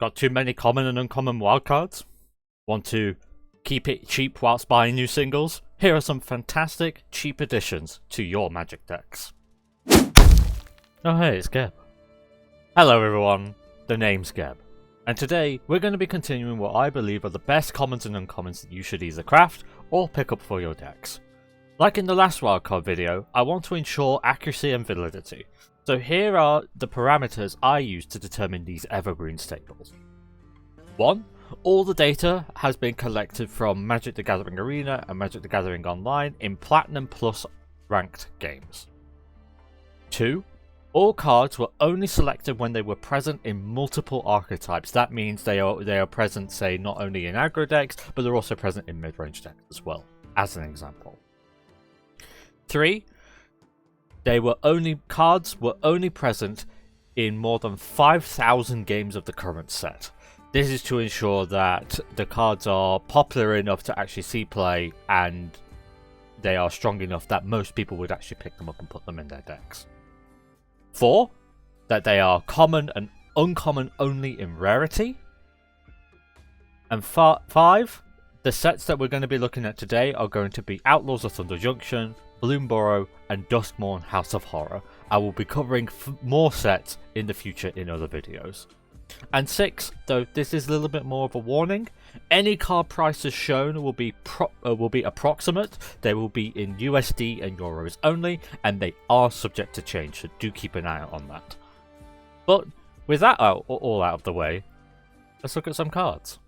Got too many common and uncommon wildcards? Want to keep it cheap whilst buying new singles? Here are some fantastic, cheap additions to your Magic decks. Oh hey, it's Geb. Hello everyone, the name's Geb. And today, we're going to be continuing what I believe are the best commons and uncommons that you should either craft or pick up for your decks. Like in the last wildcard video, I want to ensure accuracy and validity. So here are the parameters I use to determine these evergreen staples. 1. All the data has been collected from Magic the Gathering Arena and Magic the Gathering Online in Platinum Plus ranked games. 2. All cards were only selected when they were present in multiple archetypes. That means they are present, say, not only in aggro decks, but they're also present in mid-range decks as well, as an example. 3. Cards were only present in more than 5,000 games of the current set. This is to ensure that the cards are popular enough to actually see play, and they are strong enough that most people would actually pick them up and put them in their decks. 4. That they are common and uncommon only in rarity. And 5. The sets that we're going to be looking at today are going to be Outlaws of Thunder Junction, Bloomburrow, and Duskmourn House of Horror. I will be covering more sets in the future in other videos. And 6, though this is a little bit more of a warning, any card prices shown will be approximate. They will be in USD and Euros only, and they are subject to change, so do keep an eye out on that. But with that all out of the way, let's look at some cards.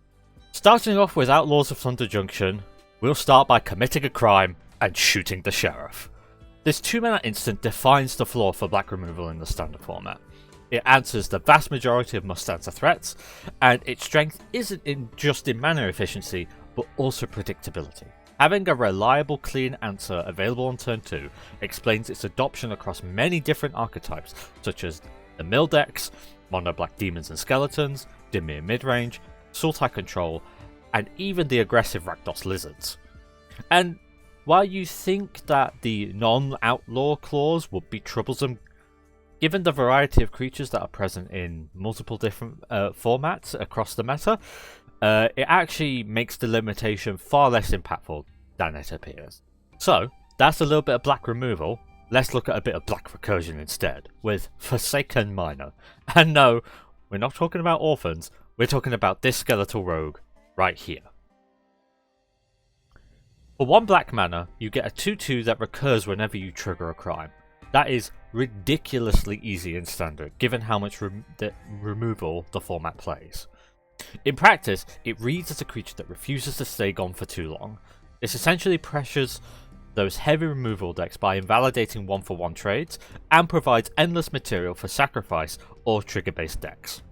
Starting off with Outlaws of Thunder Junction, we'll start by committing a crime and shooting the sheriff. This 2-mana instant defines the floor for black removal in the standard format. It answers the vast majority of must-answer threats, and its strength isn't just in mana efficiency, but also predictability. Having a reliable, clean answer available on turn 2 explains its adoption across many different archetypes, such as the mill decks, mono black demons and skeletons, Dimir midrange, Sultai control, and even the aggressive Rakdos lizards. And while you think that the non-outlaw clause would be troublesome, given the variety of creatures that are present in multiple different formats across the meta, it actually makes the limitation far less impactful than it appears. So, that's a little bit of black removal. Let's look at a bit of black recursion instead, with Forsaken Miner. And no, we're not talking about orphans, we're talking about this skeletal rogue right here. For 1 black mana, you get a 2/2 that recurs whenever you trigger a crime. That is ridiculously easy in standard, given how much removal the format plays. In practice, it reads as a creature that refuses to stay gone for too long. This essentially pressures those heavy removal decks by invalidating 1-for-1 trades, and provides endless material for sacrifice or trigger-based decks.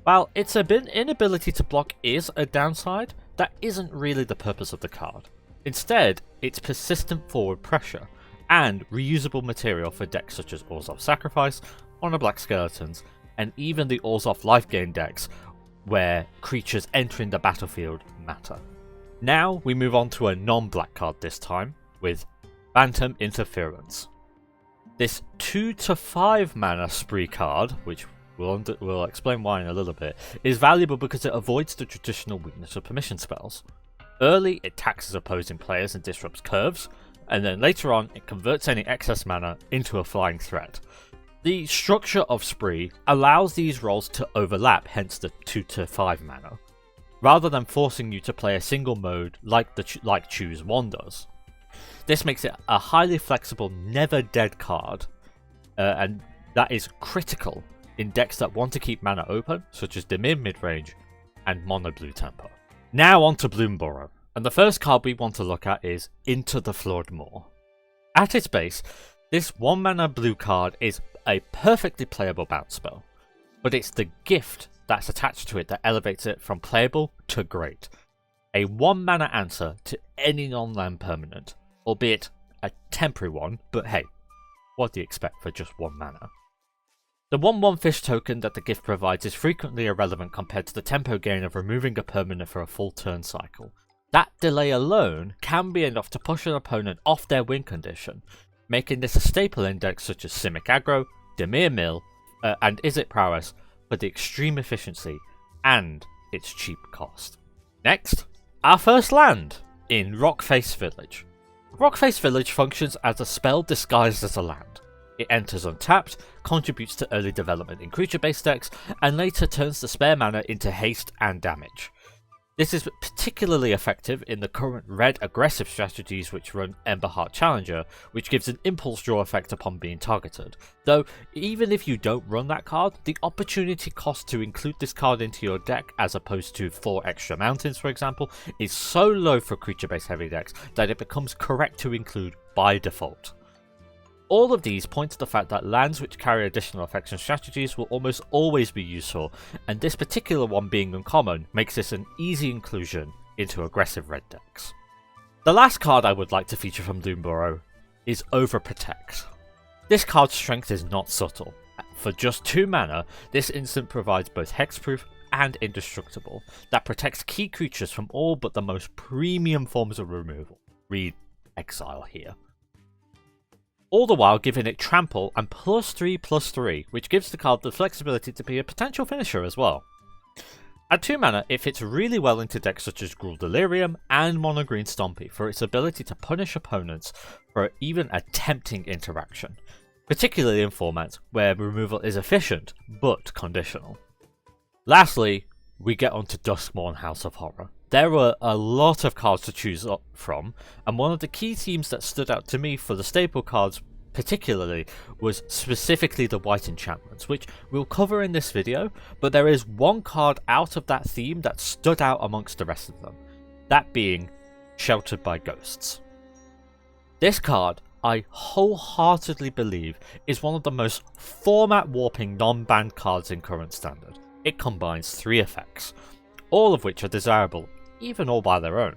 While its inability to block is a downside, that isn't really the purpose of the card. Instead, it's persistent forward pressure, and reusable material for decks such as Orzhov Sacrifice, Mono Black Skeletons, and even the Orzhov Life Gain decks, where creatures entering the battlefield matter. Now we move on to a non-black card this time, with Phantom Interference. This 2-5 mana spree card, which we'll explain why in a little bit, is valuable because it avoids the traditional weakness of permission spells. Early, it taxes opposing players and disrupts curves, and then later on, it converts any excess mana into a flying threat. The structure of Spree allows these roles to overlap, hence the 2-5 mana, rather than forcing you to play a single mode like Choose 1 does. This makes it a highly flexible, never dead card, and that is critical in decks that want to keep mana open, such as Dimir midrange and Mono Blue Tempo. Now on to Bloomburrow. And the first card we want to look at is Into the Flood Moor. At its base, this 1-mana blue card is a perfectly playable bounce spell, but it's the gift that's attached to it that elevates it from playable to great. A 1-mana answer to any non-land permanent, albeit a temporary one, but hey, what do you expect for just 1 mana? The 1/1 fish token that the gift provides is frequently irrelevant compared to the tempo gain of removing a permanent for a full turn cycle. That delay alone can be enough to push an opponent off their win condition, making this a staple in decks such as Simic Aggro, Dimir Mill, and Izzet Prowess for the extreme efficiency and its cheap cost. Next, our first land in Rockface Village. Rockface Village functions as a spell disguised as a land. It enters untapped, contributes to early development in creature-based decks, and later turns the spare mana into haste and damage. This is particularly effective in the current red aggressive strategies which run Emberheart Challenger, which gives an impulse draw effect upon being targeted. Though, even if you don't run that card, the opportunity cost to include this card into your deck, as opposed to 4 extra mountains for example, is so low for creature-based heavy decks that it becomes correct to include by default. All of these point to the fact that lands which carry additional effects and strategies will almost always be useful, and this particular one being uncommon makes this an easy inclusion into aggressive red decks. The last card I would like to feature from Bloomburrow is Overprotect. This card's strength is not subtle. For just 2 mana, this instant provides both hexproof and indestructible, that protects key creatures from all but the most premium forms of removal. Read Exile here. All the while giving it trample and +3/+3, which gives the card the flexibility to be a potential finisher as well. At 2 mana, it fits really well into decks such as Gruul Delirium and Mono Green Stompy for its ability to punish opponents for even attempting interaction, particularly in formats where removal is efficient but conditional. Lastly, we get onto Duskmourn House of Horror. There were a lot of cards to choose from, and one of the key themes that stood out to me for the staple cards particularly was specifically the white enchantments, which we'll cover in this video, but there is one card out of that theme that stood out amongst the rest of them, that being Sheltered by Ghosts. This card, I wholeheartedly believe, is one of the most format warping non-banned cards in current standard. It combines 3 effects, all of which are desirable, even all by their own.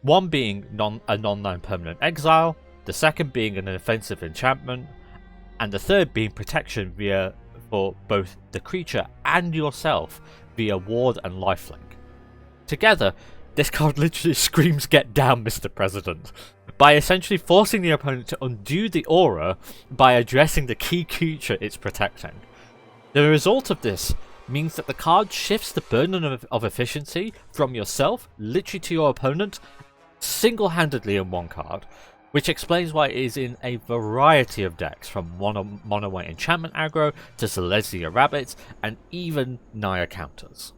One being a non-9 permanent exile, the second being an offensive enchantment, and the third being protection for both the creature and yourself via ward and lifelink. Together, this card literally screams "Get down, Mr. President," by essentially forcing the opponent to undo the aura by addressing the key creature it's protecting. The result of this means that the card shifts the burden of efficiency from yourself literally to your opponent single-handedly in one card, which explains why it is in a variety of decks from mono white enchantment aggro to Celestia rabbits and even Naya counters.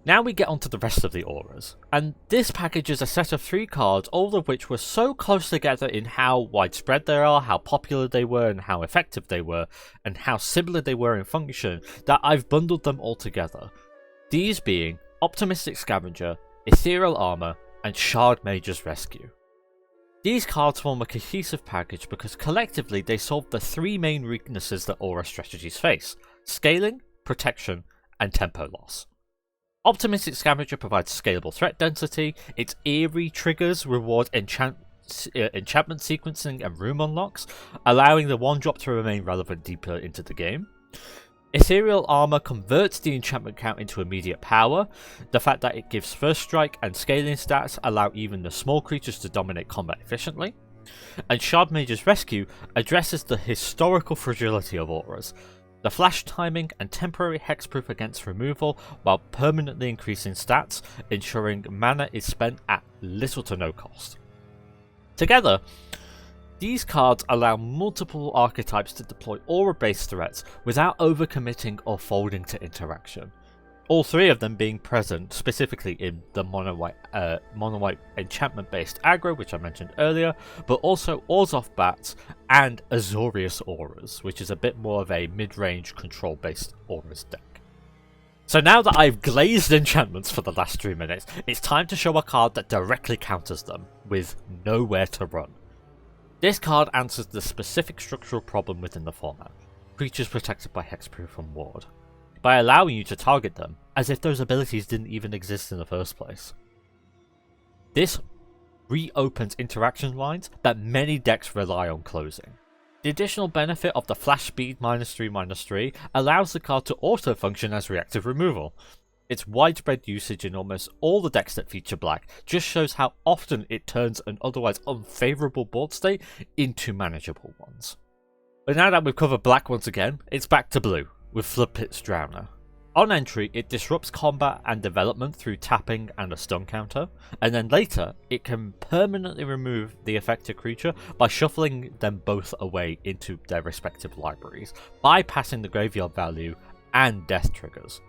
Now we get onto the rest of the auras, and this packages a set of 3 cards, all of which were so close together in how widespread they are, how popular they were, and how effective they were, and how similar they were in function, that I've bundled them all together. These being Optimistic Scavenger, Ethereal Armor, and Shard Mage's Rescue. These cards form a cohesive package because collectively they solve the 3 main weaknesses that aura strategies face: scaling, protection, and tempo loss. Optimistic Scavenger provides scalable threat density, its eerie triggers reward enchantment sequencing and room unlocks, allowing the 1-drop to remain relevant deeper into the game. Ethereal Armor converts the enchantment count into immediate power. The fact that it gives first strike and scaling stats allow even the small creatures to dominate combat efficiently. And Shard Mage's Rescue addresses the historical fragility of auras, the flash timing and temporary hexproof against removal while permanently increasing stats, ensuring mana is spent at little to no cost. Together, these cards allow multiple archetypes to deploy aura-based threats without overcommitting or folding to interaction. All 3 of them being present specifically in the mono white enchantment-based aggro, which I mentioned earlier, but also Orzhov Bats and Azorius Auras, which is a bit more of a mid-range control-based auras deck. So now that I've glazed enchantments for the last 3 minutes, it's time to show a card that directly counters them, with Nowhere to Run. This card answers the specific structural problem within the format: creatures protected by hexproof and ward, by allowing you to target them as if those abilities didn't even exist in the first place. This reopens interaction lines that many decks rely on closing. The additional benefit of the flash speed -3/-3 allows the card to auto function as reactive removal. Its widespread usage in almost all the decks that feature black just shows how often it turns an otherwise unfavourable board state into manageable ones. But now that we've covered black once again, it's back to blue with Floodpit's Drowner. On entry, it disrupts combat and development through tapping and a stun counter, and then later, it can permanently remove the affected creature by shuffling them both away into their respective libraries, bypassing the graveyard value and death triggers.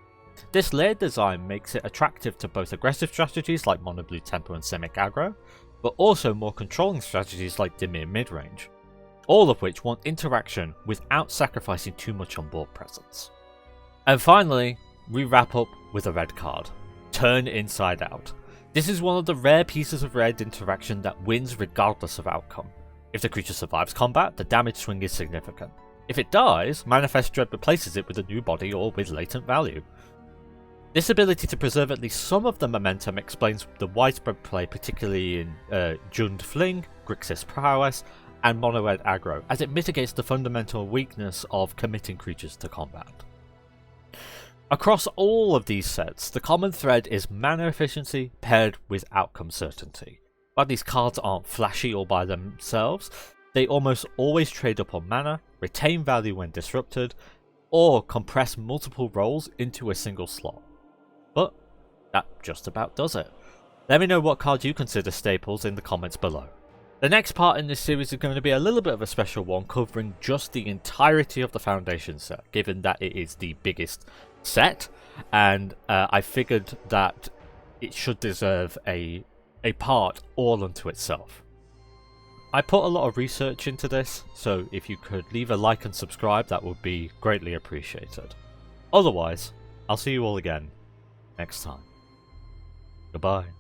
This layered design makes it attractive to both aggressive strategies like Mono Blue Tempo and Simic Aggro, but also more controlling strategies like Dimir Midrange, all of which want interaction without sacrificing too much on board presence. And finally, we wrap up with a red card, Turn Inside Out. This is one of the rare pieces of red interaction that wins regardless of outcome. If the creature survives combat, the damage swing is significant. If it dies, Manifest Dread replaces it with a new body or with latent value. This ability to preserve at least some of the momentum explains the widespread play, particularly in Jund Fling, Grixis Prowess, and Mono Red Aggro, as it mitigates the fundamental weakness of committing creatures to combat. Across all of these sets, the common thread is mana efficiency paired with outcome certainty. While these cards aren't flashy all by themselves, they almost always trade up on mana, retain value when disrupted, or compress multiple roles into a single slot. But that just about does it. Let me know what cards you consider staples in the comments below. The next part in this series is going to be a little bit of a special one, covering just the entirety of the Foundation set, given that it is the biggest set, and I figured that it should deserve a part all unto itself. I put a lot of research into this, so if you could leave a like and subscribe, that would be greatly appreciated. Otherwise, I'll see you all again next time. Goodbye.